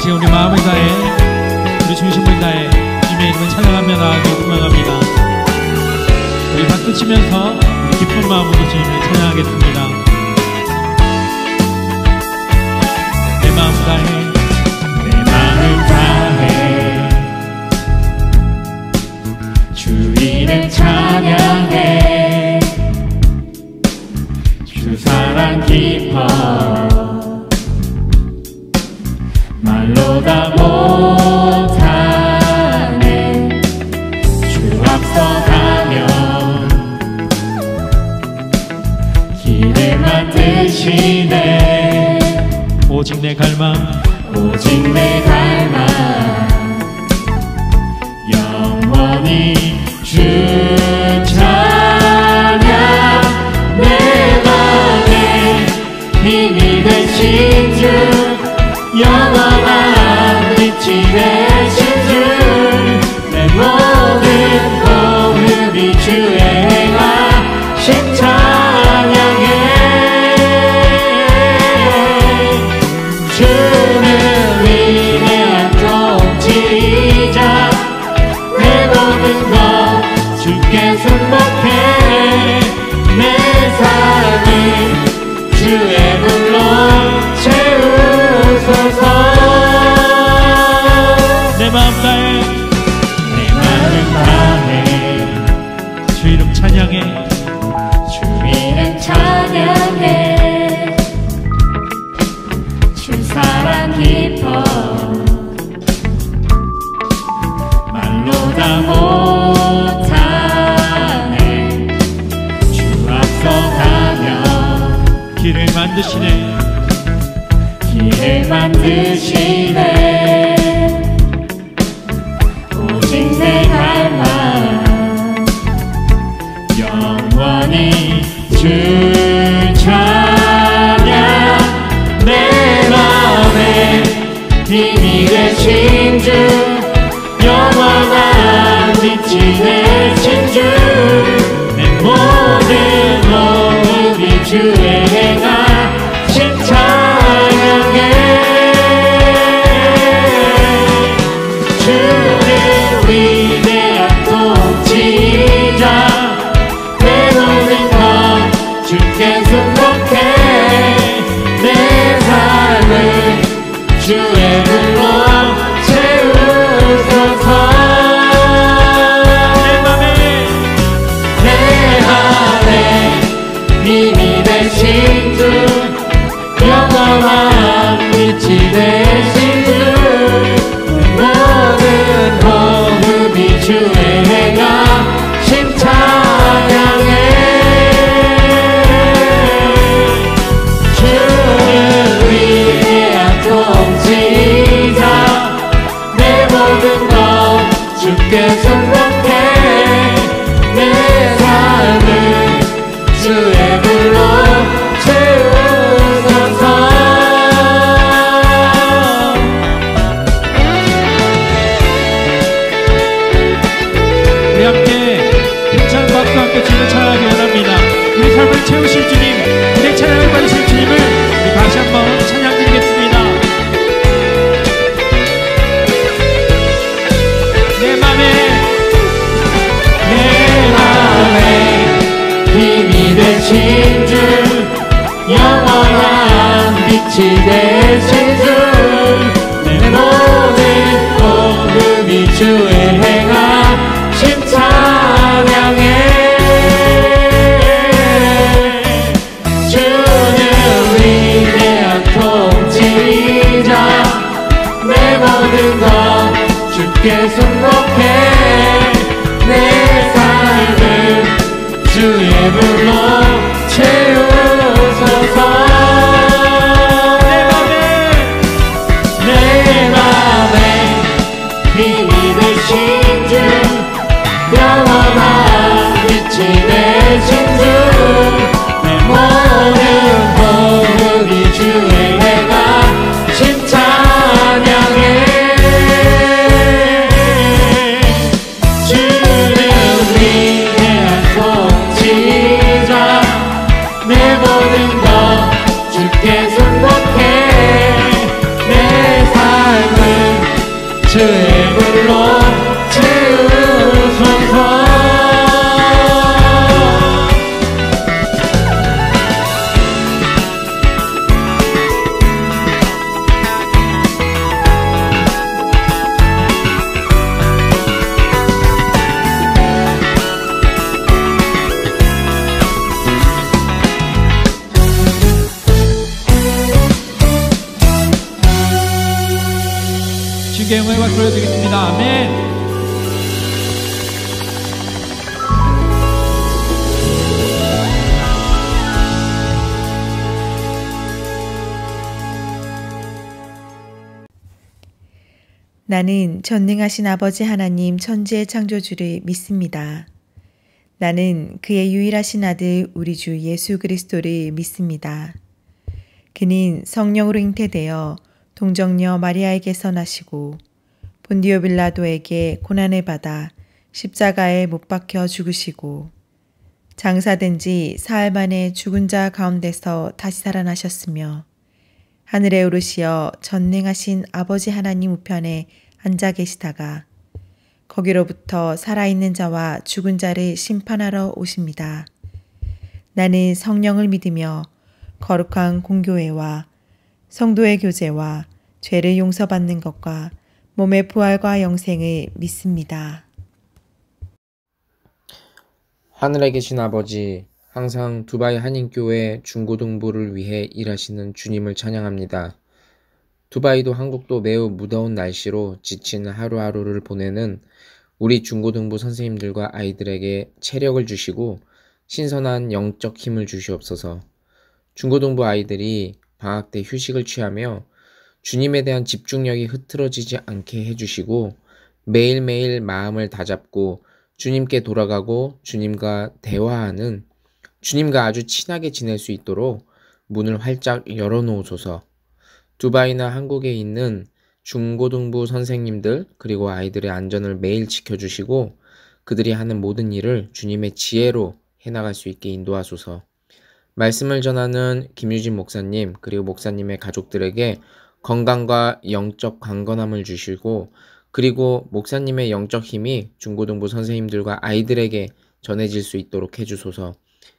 이제 우리 마음을 다해, 우리 중심을 다해 주님의 이름을 찬양하며 나아가기 소망합니다. 우리 박수 치면서 기쁜 마음으로 주님을 찬양하겠습니다. 내 마음 다해, 내 마음 다해 주 이름 찬양해. 주 사랑 깊어 말로 다 못하네. 주 앞서가며 길을 만드시네. 오직 내 갈망, 오직 내 갈망 영원히 주 찬양. 내 맘에 힘이 되신 주 영원한 빛이 되신 주. 내 모든 호흡이 주의 행하심 찬양해. 주는 위대한 통치자. 내 모든 것 주께 순복해. 내 삶을 주의 불로 채우소서. 내 마음 다해, 내 마음 다해 주 이름 찬양해. 주 이름 찬양해. 주 사랑 깊어 말로 다 못하네. 주 앞서가며 길을 만드시네. 길을 만드시네. 오직 내 갈망 영원히 주 찬양. 내 맘에 힘이 되신 주 영원한 빛이 되신 주. 내 모든 호흡이 주의 행하심 찬양해. 주는 위대한 통치자. 내 모든 것 주께 순복해. 내 삶을 주의 불로 채우소서. 내 맘에 힘이 되신 주 영원한 빛이 되신 주. 모든 호흡이 주의 행하심 찬양해. 주는 위대한 통치자. 내 모든 것 주께 순복해. 내 삶을 주의 불로 채우소서. 우리 함께 힘찬 박수와 함께 주님을 찬양하기 원합니다. 우리 삶을 채우실 주님, 우리의 찬양을 받으실 주님을 우리 다시 한번 찬양드리겠습니다. 내 맘에 힘이 되신 주 영원한 빛이 되신 주. 내 모든 호흡이 주의 행하심 찬양해. 주는 위대한 통치자. 내 모든 것 주께 순복해. 내 삶을 주의 불로 채우소서. 내 맘에 힘이 되신 주 영원한 빛이 되신 주. 내 모든 호흡이 주의 행하심 찬양해. 모든 것 주께 승복해 내 삶을 주의 불로 채우소서. 주님께 영광의 박수 올려드리겠습니다. 아멘. 나는 전능하신 아버지 하나님 천지의 창조주를 믿습니다. 나는 그의 유일하신 아들 우리 주 예수 그리스도를 믿습니다. 그는 성령으로 잉태되어 동정녀 마리아에게서 나시고 본디오 빌라도에게 고난을 받아 십자가에 못 박혀 죽으시고 장사된 지 사흘 만에 죽은 자 가운데서 다시 살아나셨으며 하늘에 오르시어 전능하신 아버지 하나님 우편에 앉아 계시다가 거기로부터 살아있는 자와 죽은 자를 심판하러 오십니다. 나는 성령을 믿으며 거룩한 공교회와 성도의 교제와 죄를 용서받는 것과 몸의 부활과 영생을 믿습니다. 하늘에 계신 아버지, 항상 두바이 한인교회 중고등부를 위해 일하시는 주님을 찬양합니다. 두바이도 한국도 매우 무더운 날씨로 지친 하루하루를 보내는 우리 중고등부 선생님들과 아이들에게 체력을 주시고 신선한 영적 힘을 주시옵소서. 중고등부 아이들이 방학 때 휴식을 취하며 주님에 대한 집중력이 흐트러지지 않게 해주시고 매일매일 마음을 다잡고 주님께 돌아가고 주님과 대화하는, 주님과 아주 친하게 지낼 수 있도록 문을 활짝 열어놓으소서. 두바이나 한국에 있는 중고등부 선생님들 그리고 아이들의 안전을 매일 지켜주시고 그들이 하는 모든 일을 주님의 지혜로 해나갈 수 있게 인도하소서. 말씀을 전하는 김유진 목사님 그리고 목사님의 가족들에게 건강과 영적 강건함을 주시고 그리고 목사님의 영적 힘이 중고등부 선생님들과 아이들에게 전해질 수 있도록 해주소서.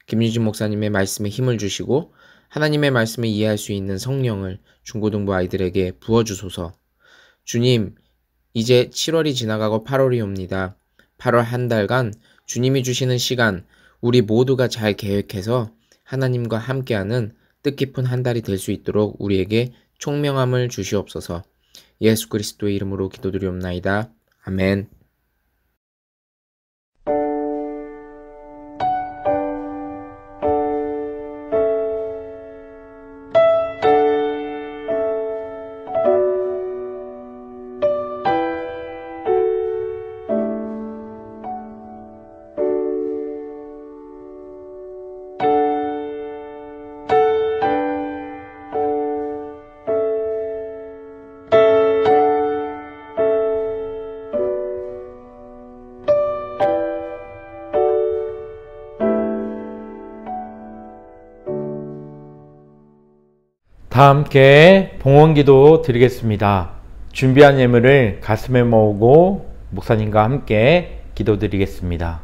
김유진 목사님의 말씀에 힘을 주시고 하나님의 말씀을 이해할 수 있는 성령을 중고등부 아이들에게 부어주소서. 주님, 이제 7월이 지나가고 8월이 옵니다. 8월 한 달간 주님이 주시는 시간 우리 모두가 잘 계획해서 하나님과 함께하는 뜻깊은 한 달이 될 수 있도록 우리에게 총명함을 주시옵소서. 예수 그리스도의 이름으로 기도드리옵나이다. 아멘. 다 함께 봉헌기도 드리겠습니다. 준비한 예물을 가슴에 모으고 목사님과 함께 기도드리겠습니다.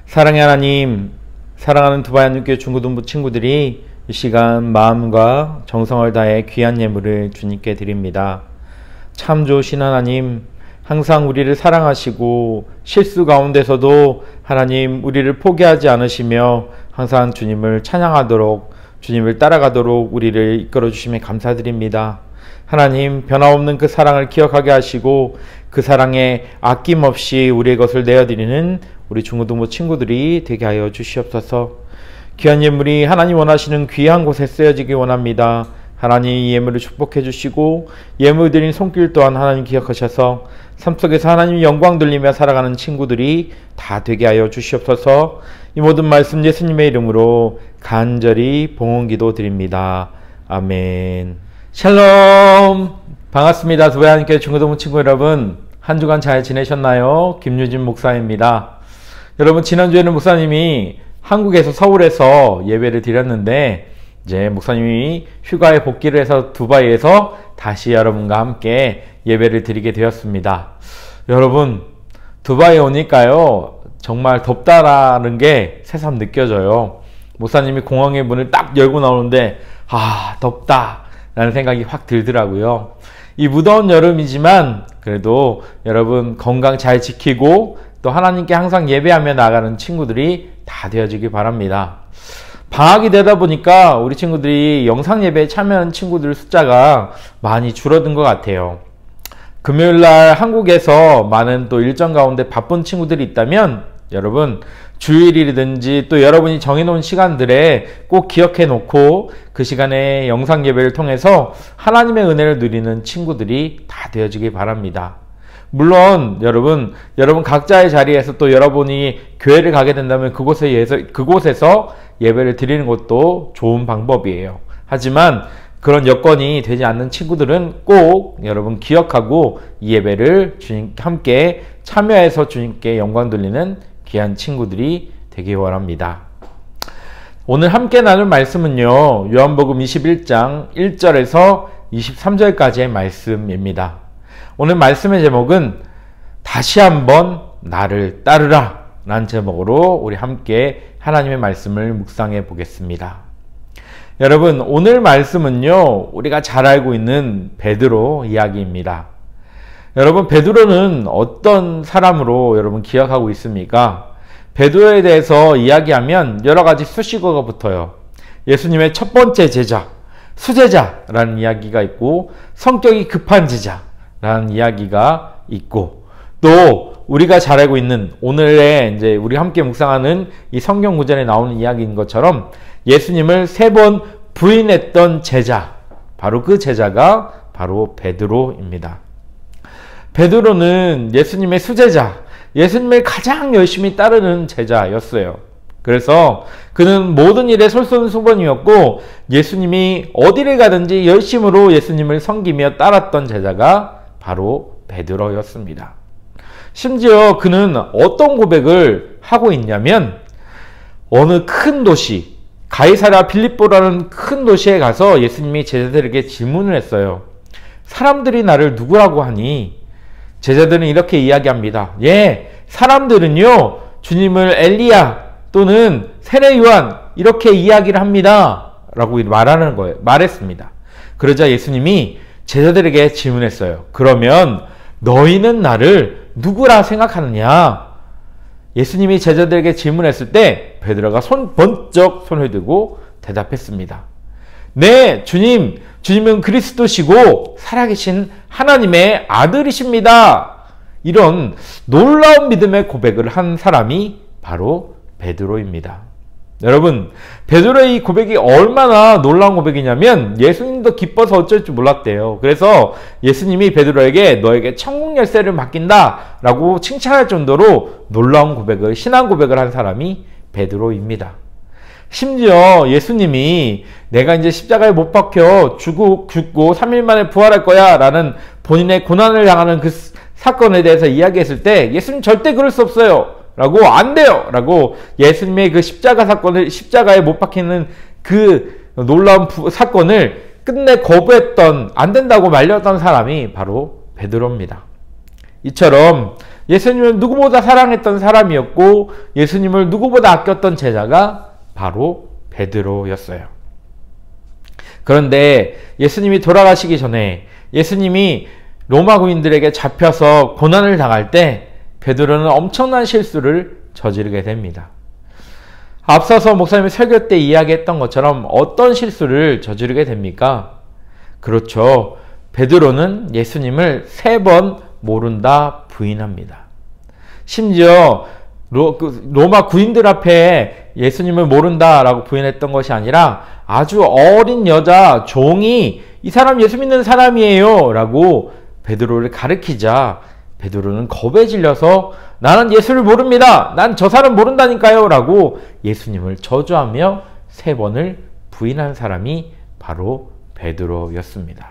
사랑의 하나님, 사랑하는 두바이 한인교회 중고등부 친구들이 이 시간 마음과 정성을 다해 귀한 예물을 주님께 드립니다. 참 좋으신 하나님, 항상 우리를 사랑하시고 실수 가운데서도 하나님 우리를 포기하지 않으시며 항상 주님을 찬양하도록, 주님을 따라가도록 우리를 이끌어 주심에 감사드립니다. 하나님, 변함없는 그 사랑을 기억하게 하시고 그 사랑에 아낌없이 우리의 것을 내어드리는 우리 중고등부 친구들이 되게 하여 주시옵소서. 귀한 예물이 하나님 원하시는 귀한 곳에 쓰여지기 원합니다. 하나님, 이 예물을 축복해 주시고 예물 드린 손길 또한 하나님 기억하셔서 삶 속에서 하나님 영광 돌리며 살아가는 친구들이 다 되게 하여 주시옵소서. 이 모든 말씀 예수님의 이름으로 간절히 봉헌기도 드립니다. 아멘. 샬롬, 반갑습니다. 두바이 한인교회 중고등부 친구 여러분, 한 주간 잘 지내셨나요? 김유진 목사입니다. 여러분, 지난주에는 목사님이 한국에서 서울에서 예배를 드렸는데 이제 목사님이 휴가에 복귀를 해서 두바이에서 다시 여러분과 함께 예배를 드리게 되었습니다. 여러분, 두바이에 오니까요 정말 덥다라는 게 새삼 느껴져요. 목사님이 공항의 문을 딱 열고 나오는데 덥다 라는 생각이 확 들더라고요. 이 무더운 여름이지만 그래도 여러분 건강 잘 지키고 또 하나님께 항상 예배하며 나가는 친구들이 다 되어지기 바랍니다. 방학이 되다 보니까 우리 친구들이 영상 예배에 참여하는 친구들 숫자가 많이 줄어든 것 같아요. 금요일날 한국에서 많은 또 일정 가운데 바쁜 친구들이 있다면 여러분 주일이든지 또 여러분이 정해놓은 시간들에 꼭 기억해 놓고 그 시간에 영상 예배를 통해서 하나님의 은혜를 누리는 친구들이 다 되어지기 바랍니다. 물론 여러분 각자의 자리에서 또 여러분이 교회를 가게 된다면 그곳에서 예배를 드리는 것도 좋은 방법이에요. 하지만 그런 여건이 되지 않는 친구들은 꼭 여러분 기억하고 이 예배를 주님께 함께 참여해서 주님께 영광 돌리는 귀한 친구들이 되길 원합니다. 오늘 함께 나눌 말씀은요, 요한복음 21장 1절에서 23절까지의 말씀입니다. 오늘 말씀의 제목은 다시 한번 나를 따르라 라는 제목으로 우리 함께 하나님의 말씀을 묵상해 보겠습니다. 여러분, 오늘 말씀은요 우리가 잘 알고 있는 베드로 이야기입니다. 여러분, 베드로는 어떤 사람으로 여러분 기억하고 있습니까? 베드로에 대해서 이야기하면 여러 가지 수식어가 붙어요. 예수님의 첫 번째 제자, 수제자라는 이야기가 있고, 성격이 급한 제자라는 이야기가 있고, 또 우리가 잘 알고 있는 오늘의 이제 우리 함께 묵상하는 이 성경 구절에 나오는 이야기인 것처럼 예수님을 3번 부인했던 제자, 바로 그 제자가 바로 베드로입니다. 베드로는 예수님의 수제자, 예수님을 가장 열심히 따르는 제자였어요. 그래서 그는 모든 일에 솔선수범이었고 예수님이 어디를 가든지 열심으로 예수님을 섬기며 따랐던 제자가 바로 베드로였습니다. 심지어 그는 어떤 고백을 하고 있냐면, 어느 큰 도시, 가이사랴 빌립보라는 큰 도시에 가서 예수님이 제자들에게 질문을 했어요. 사람들이 나를 누구라고 하니? 제자들은 이렇게 이야기합니다. 사람들은요 주님을 엘리야 또는 세례 요한 이렇게 이야기를 합니다 라고 말했습니다. 그러자 예수님이 제자들에게 질문했어요. 그러면 너희는 나를 누구라 생각하느냐? 예수님이 제자들에게 질문했을 때 베드로가 번쩍 손을 들고 대답했습니다. 네, 주님은 그리스도시고 살아계신 하나님의 아들이십니다. 이런 놀라운 믿음의 고백을 한 사람이 바로 베드로입니다. 여러분, 베드로의 이 고백이 얼마나 놀라운 고백이냐면 예수님도 기뻐서 어쩔 줄 몰랐대요. 그래서 예수님이 베드로에게 너에게 천국 열쇠를 맡긴다 라고 칭찬할 정도로 놀라운 고백을, 신앙 고백을 한 사람이 베드로입니다. 심지어 예수님이 내가 이제 십자가에 못 박혀 죽고 3일 만에 부활할 거야 라는 본인의 고난을 당하는 그 사건에 대해서 이야기했을 때 예수님 절대 그럴 수 없어요 라고, 안 돼요 라고 예수님의 그 십자가에 못 박히는 그 놀라운 사건을 끝내 거부했던, 안 된다고 말렸던 사람이 바로 베드로입니다. 이처럼 예수님을 누구보다 사랑했던 사람이었고 예수님을 누구보다 아꼈던 제자가 바로 베드로였어요. 그런데 예수님이 돌아가시기 전에 예수님이 로마 군인들에게 잡혀서 고난을 당할 때 베드로는 엄청난 실수를 저지르게 됩니다. 앞서서 목사님이 설교 때 이야기했던 것처럼 어떤 실수를 저지르게 됩니까? 그렇죠. 베드로는 예수님을 3번 모른다 부인합니다. 심지어 로마 구인들 앞에 예수님을 모른다라고 부인했던 것이 아니라 아주 어린 여자 종이 이 사람 예수 믿는 사람이에요 라고 베드로를 가르치자 베드로는 겁에 질려서 나는 예수를 모릅니다. 난 저 사람 모른다니까요 라고 예수님을 저주하며 3번을 부인한 사람이 바로 베드로였습니다.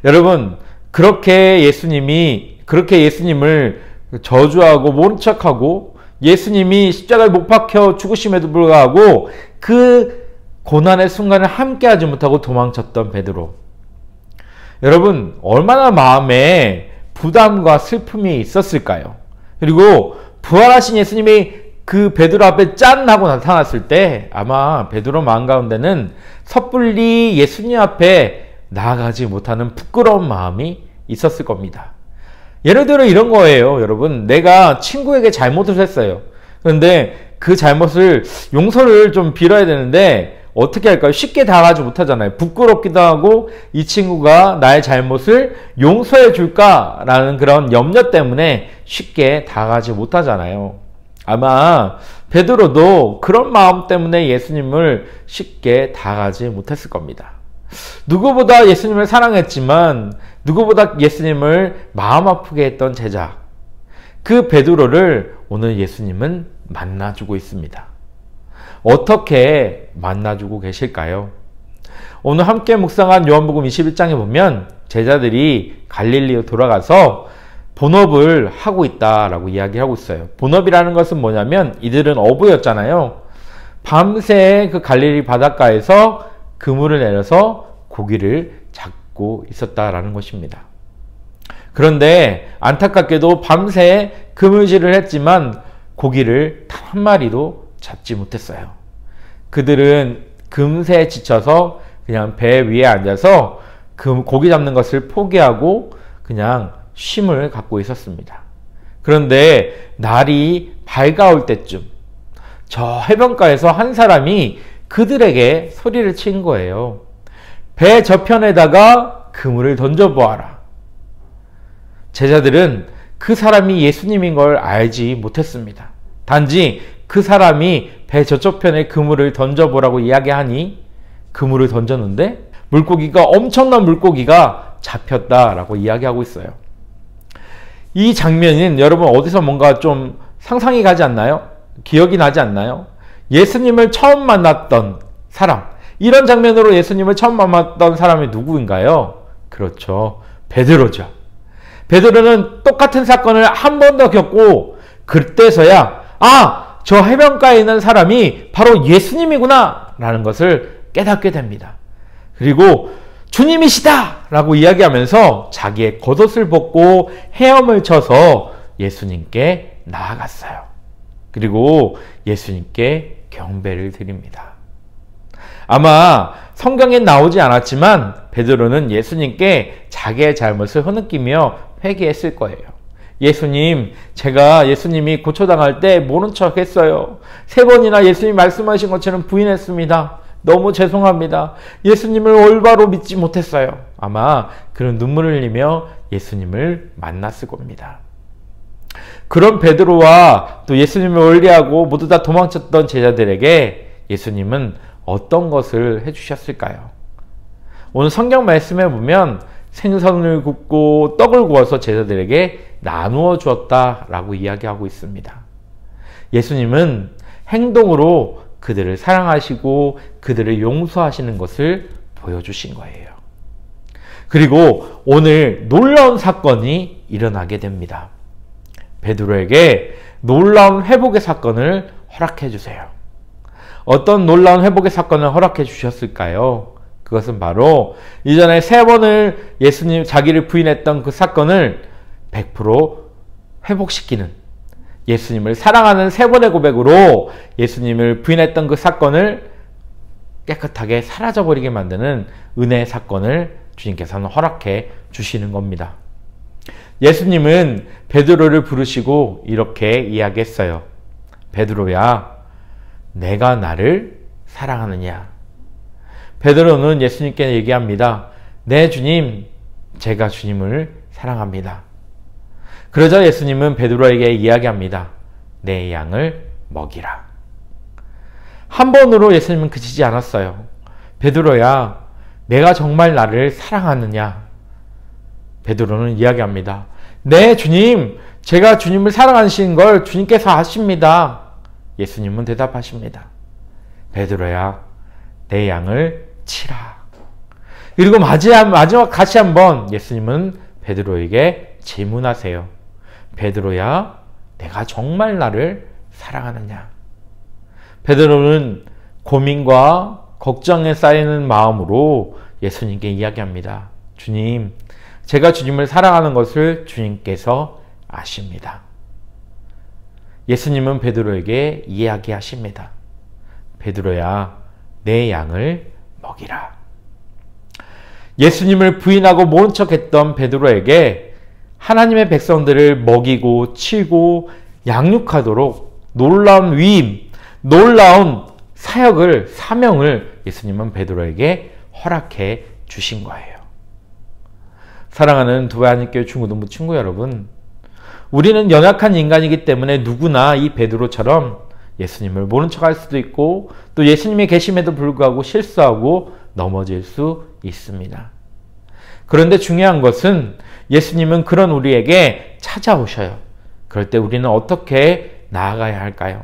여러분, 그렇게 예수님을 저주하고 모른 척하고 예수님이 십자가에 못 박혀 죽으심에도 불구하고 그 고난의 순간을 함께하지 못하고 도망쳤던 베드로. 여러분, 얼마나 마음에 부담과 슬픔이 있었을까요? 그리고 부활하신 예수님이 그 베드로 앞에 짠 하고 나타났을 때 아마 베드로 마음 가운데는 섣불리 예수님 앞에 나아가지 못하는 부끄러운 마음이 있었을 겁니다. 예를 들어 이런 거예요. 여러분, 내가 친구에게 잘못을 했어요. 그런데 그 잘못을 용서를 좀 빌어야 되는데 어떻게 할까요? 쉽게 다가가지 못하잖아요. 부끄럽기도 하고 이 친구가 나의 잘못을 용서해 줄까라는 그런 염려 때문에 쉽게 다가가지 못하잖아요. 아마 베드로도 그런 마음 때문에 예수님을 쉽게 다가가지 못했을 겁니다. 누구보다 예수님을 사랑했지만 누구보다 예수님을 마음 아프게 했던 제자, 그 베드로를 오늘 예수님은 만나주고 있습니다. 어떻게 만나주고 계실까요? 오늘 함께 묵상한 요한복음 21장에 보면 제자들이 갈릴리로 돌아가서 본업을 하고 있다라고 이야기하고 있어요. 본업이라는 것은 뭐냐면 이들은 어부였잖아요. 밤새 그 갈릴리 바닷가에서 그물을 내려서 고기를 잡고 있었다라는 것입니다. 그런데 안타깝게도 밤새 그물질을 했지만 고기를 단 한 마리도 잡지 못했어요. 그들은 금세 지쳐서 그냥 배 위에 앉아서 고기 잡는 것을 포기하고 그냥 쉼을 갖고 있었습니다. 그런데 날이 밝아올 때쯤 저 해변가에서 한 사람이 그들에게 소리를 친 거예요. 배 저편에다가 그물을 던져보아라. 제자들은 그 사람이 예수님인 걸 알지 못했습니다. 단지 그 사람이 배 저쪽편에 그물을 던져보라고 이야기하니 그물을 던졌는데 엄청난 물고기가 잡혔다라고 이야기하고 있어요. 이 장면은 여러분 어디서 뭔가 좀 상상이 가지 않나요? 기억이 나지 않나요? 예수님을 처음 만났던 사람, 이런 장면으로 예수님을 처음 만났던 사람이 누구인가요? 그렇죠, 베드로죠. 베드로는 똑같은 사건을 한 번 더 겪고 그때서야 저 해변가에 있는 사람이 바로 예수님이구나 라는 것을 깨닫게 됩니다. 그리고 주님이시다 라고 이야기하면서 자기의 겉옷을 벗고 헤엄을 쳐서 예수님께 나아갔어요. 그리고 예수님께 경배를 드립니다. 아마 성경에 나오지 않았지만 베드로는 예수님께 자기의 잘못을 흐느끼며 회개했을 거예요. 예수님, 제가 예수님이 고초당할 때 모른 척 했어요. 3번이나 예수님 말씀하신 것처럼 부인했습니다. 너무 죄송합니다. 예수님을 올바로 믿지 못했어요. 아마 그런 눈물을 흘리며 예수님을 만났을 겁니다. 그런 베드로와 또 예수님을 멀리하고 모두 다 도망쳤던 제자들에게 예수님은 어떤 것을 해주셨을까요? 오늘 성경 말씀에 보면 생선을 굽고 떡을 구워서 제자들에게 나누어 주었다라고 이야기하고 있습니다. 예수님은 행동으로 그들을 사랑하시고 그들을 용서하시는 것을 보여주신 거예요. 그리고 오늘 놀라운 사건이 일어나게 됩니다. 베드로에게 놀라운 회복의 사건을 허락해 주세요. 어떤 놀라운 회복의 사건을 허락해 주셨을까요? 그것은 바로 이전에 3번을 예수님 자기를 부인했던 그 사건을 100% 회복시키는, 예수님을 사랑하는 3번의 고백으로 예수님을 부인했던 그 사건을 깨끗하게 사라져버리게 만드는 은혜의 사건을 주님께서는 허락해 주시는 겁니다. 예수님은 베드로를 부르시고 이렇게 이야기했어요. 베드로야, 내가 나를 사랑하느냐? 베드로는 예수님께 얘기합니다. 네, 주님, 제가 주님을 사랑합니다. 그러자 예수님은 베드로에게 이야기합니다. 내 양을 먹이라. 한 번으로 예수님은 그치지 않았어요. 베드로야, 내가 정말 나를 사랑하느냐? 베드로는 이야기합니다. 네, 주님, 제가 주님을 사랑하시는 걸 주님께서 아십니다. 예수님은 대답하십니다. 베드로야, 내 양을 치라. 그리고 마지막 다시 한번 예수님은 베드로에게 질문하세요. 베드로야, 내가 정말 나를 사랑하느냐? 베드로는 고민과 걱정에 쌓이는 마음으로 예수님께 이야기합니다. 주님, 제가 주님을 사랑하는 것을 주님께서 아십니다. 예수님은 베드로에게 이야기하십니다. 베드로야, 내 양을 먹이라. 예수님을 부인하고 모른 척했던 베드로에게 하나님의 백성들을 먹이고 치고 양육하도록 놀라운 위임, 놀라운 사명을 예수님은 베드로에게 허락해 주신 거예요. 사랑하는 두바이 한인교회 중고등부 친구 여러분, 우리는 연약한 인간이기 때문에 누구나 이 베드로처럼 예수님을 모른 척할 수도 있고 또 예수님이 계심에도 불구하고 실수하고 넘어질 수 있습니다. 그런데 중요한 것은 예수님은 그런 우리에게 찾아오셔요. 그럴 때 우리는 어떻게 나아가야 할까요?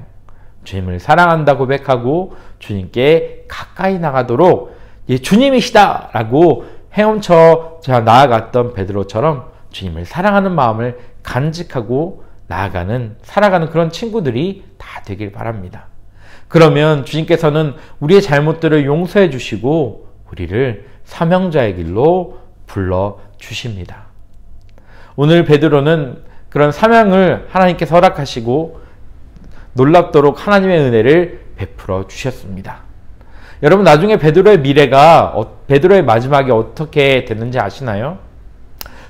주님을 사랑한다 고백하고 주님께 가까이 나가도록 주님이시다 라고 헤엄쳐 나아갔던 베드로처럼 주님을 사랑하는 마음을 간직하고 살아가는 그런 친구들이 다 되길 바랍니다. 그러면 주님께서는 우리의 잘못들을 용서해 주시고 우리를 사명자의 길로 불러주십니다. 오늘 베드로는 그런 사명을 하나님께서 허락하시고 놀랍도록 하나님의 은혜를 베풀어 주셨습니다. 여러분, 나중에 베드로의 미래가, 베드로의 마지막이 어떻게 됐는지 아시나요?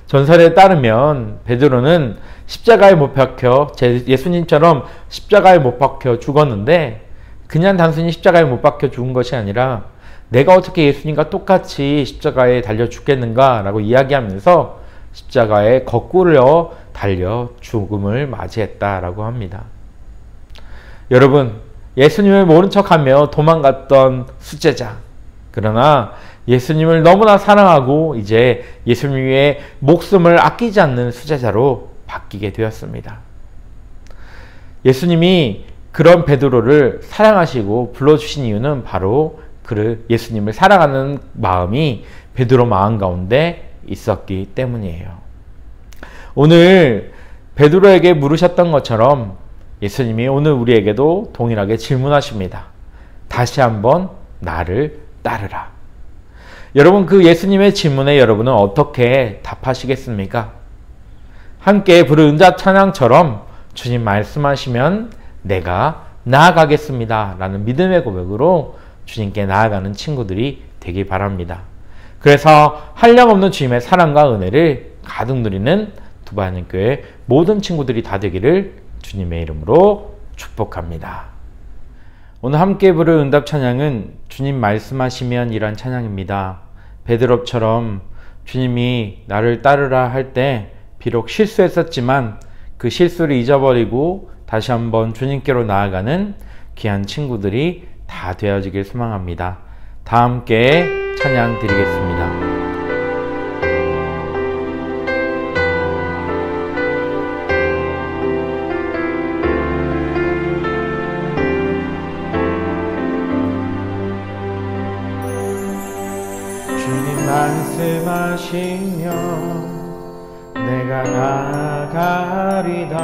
전설에 따르면 베드로는 십자가에 못 박혀, 예수님처럼 십자가에 못 박혀 죽었는데 그냥 단순히 십자가에 못 박혀 죽은 것이 아니라 내가 어떻게 예수님과 똑같이 십자가에 달려 죽겠는가 라고 이야기하면서 십자가에 거꾸로 달려 죽음을 맞이했다라고 합니다. 여러분, 예수님을 모른 척하며 도망갔던 수제자, 그러나 예수님을 너무나 사랑하고 이제 예수님 위해 목숨을 아끼지 않는 수제자로 바뀌게 되었습니다. 예수님이 그런 베드로를 사랑하시고 불러주신 이유는 바로 예수님을 사랑하는 마음이 베드로 마음 가운데 있었기 때문이에요. 오늘 베드로에게 물으셨던 것처럼 예수님이 오늘 우리에게도 동일하게 질문하십니다. 다시 한번 나를 따르라. 여러분, 그 예수님의 질문에 여러분은 어떻게 답하시겠습니까? 함께 부른 은자 찬양처럼 주님 말씀하시면 내가 나아가겠습니다 라는 믿음의 고백으로 주님께 나아가는 친구들이 되기 바랍니다. 그래서 한량없는 주님의 사랑과 은혜를 가득 누리는 두바이 한인교회 모든 친구들이 다 되기를 주님의 이름으로 축복합니다. 오늘 함께 부를 응답 찬양은 주님 말씀하시면 이란 찬양입니다. 베드로처럼 주님이 나를 따르라 할 때 비록 실수했었지만 그 실수를 잊어버리고 다시 한번 주님께로 나아가는 귀한 친구들이 다 되어지길 소망합니다. 다 함께 찬양 드리겠습니다. 말씀하시면 내가 나아가리다.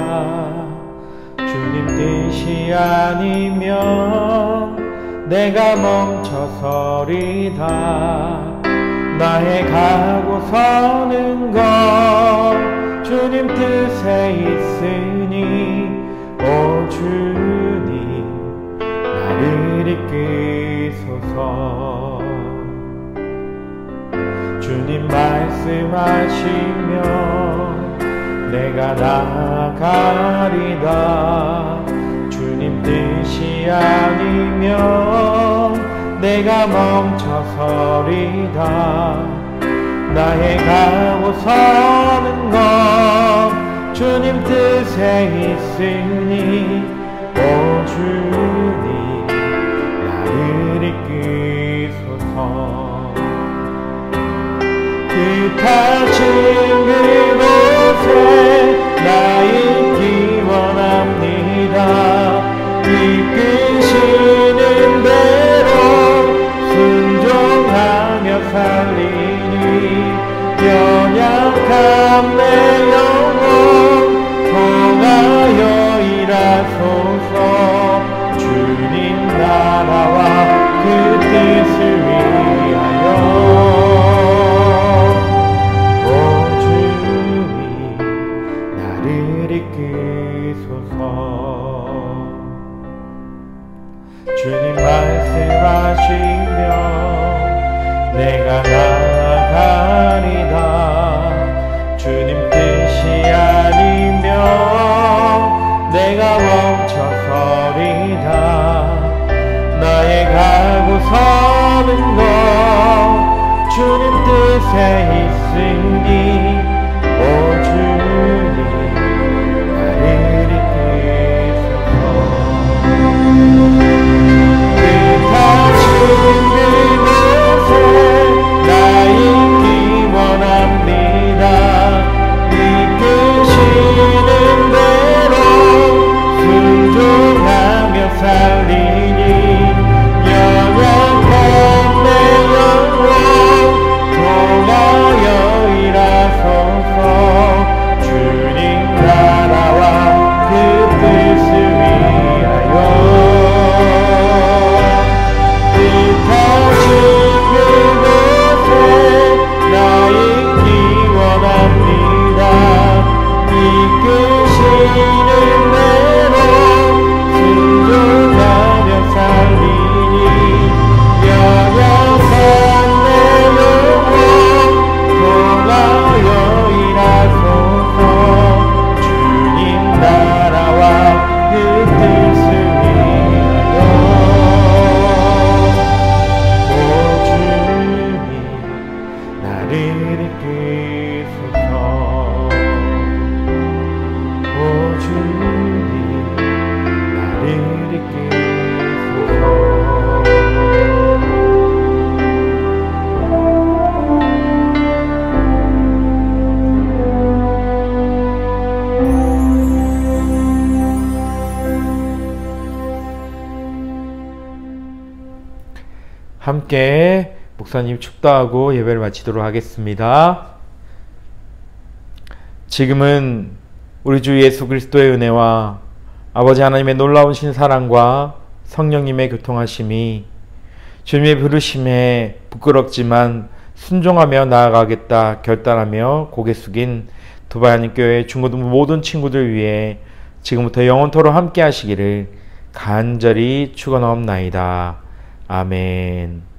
주님 뜻이 아니면 내가 멈춰서리다. 나의 가고 서는 것 주님 뜻에 있으니 오 주님 나를 이끄소서. 주님 말씀하시면 내가 나아가리다. 주님 뜻이 아니면 내가 멈춰서리다. 나의 가고 서는 것 주님 뜻에 있으니 오 주님 나를 이끄소서. 뜻하신 그곳에 나 있기 원합니다. 이끄시는 대로 순종하며 살리니 연약한 내 영혼 통하여 일하소서. 있으니 오 주님 나를 이끄소서. 뜻하신 그곳에 나 있기 원합니다. 이끄시는 대로 순종하며 살리니 영원한 내 영혼 통하여 일하소서. 주님 나라와 그 뜻을 위하여 뜻하신 그곳에 나 있기 원합니다. 이끄시는 대로 순종하며 살리니 영원한 내 영혼 통하여 일하소서. 주님 나라와 그 뜻을 위하여 오 주님 나를 이끄소서. 오 주님 나를 이끄소서. 함께 목사님 축도하고 예배를 마치도록 하겠습니다. 지금은 우리 주 예수 그리스도의 은혜와 아버지 하나님의 놀라운 신사랑과 성령님의 교통하심이 주님의 부르심에 부끄럽지만 순종하며 나아가겠다 결단하며 고개 숙인 두바이 한인교회 중고등부 모든 친구들 위해 지금부터 영원토록 함께 하시기를 간절히 축원하옵나이다. 아멘.